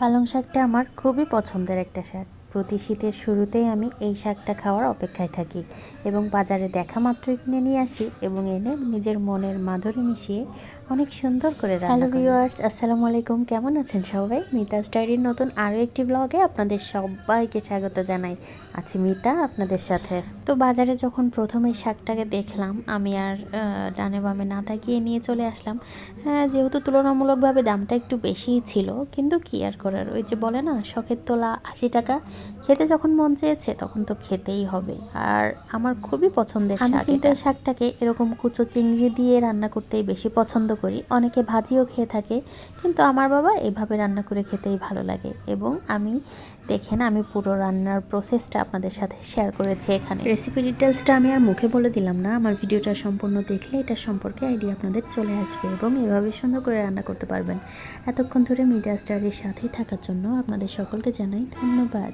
পালং শাকটা আমার খুবই পছন্দের একটা শাক। প্রতি শীতের শুরুতেই আমি এই শাকটা খাওয়ার অপেক্ষায় থাকি এবং বাজারে দেখা মাত্রই কিনে নিয়ে আসি এবং এনে নিজের মনের মাধুরী মিশিয়ে অনেক সুন্দর করে রান্না করি। হ্যালো ভিউয়ার্স, আসসালামু আলাইকুম। কেমন আছেন সবাই? মিতাস ডায়েরির নতুন আরও একটি ব্লগে আপনাদের সবাইকে স্বাগত জানাই। আছি মিতা আপনাদের সাথে। তো বাজারে যখন প্রথম এই শাকটাকে দেখলাম, আমি আর ডানে বামে না তাকিয়ে নিয়ে চলে আসলাম। যেহেতু তুলনামূলকভাবে দামটা একটু বেশিই ছিল, কিন্তু কি আর করার, ওই যে বলে না, শখের তোলা 80 টাকা। খেতে যখন মন চেয়েছে তখন তো খেতেই হবে। আর আমার খুবই পছন্দের শাক। আমি কিন্তু এই শাকটাকে এরকম কুচো চিংড়ি দিয়ে রান্না করতেই বেশি পছন্দ করি। অনেকে ভাজিও খেয়ে থাকে, কিন্তু আমার বাবা এভাবে রান্না করে খেতেই ভালো লাগে। এবং দেখেন, আমি পুরো রান্নার প্রসেসটা আপনাদের সাথে শেয়ার করেছি এখানে। রেসিপি ডিটেলসটা আমি আর মুখে বলে দিলাম না, আমার ভিডিওটা সম্পূর্ণ দেখলে এটা সম্পর্কে আইডিয়া আপনাদের চলে আসবে এবং এভাবে সুন্দর করে রান্না করতে পারবেন। এতক্ষণ ধরে মিতাস ডায়েরির সাথেই থাকার জন্য আপনাদের সকলকে জানাই ধন্যবাদ।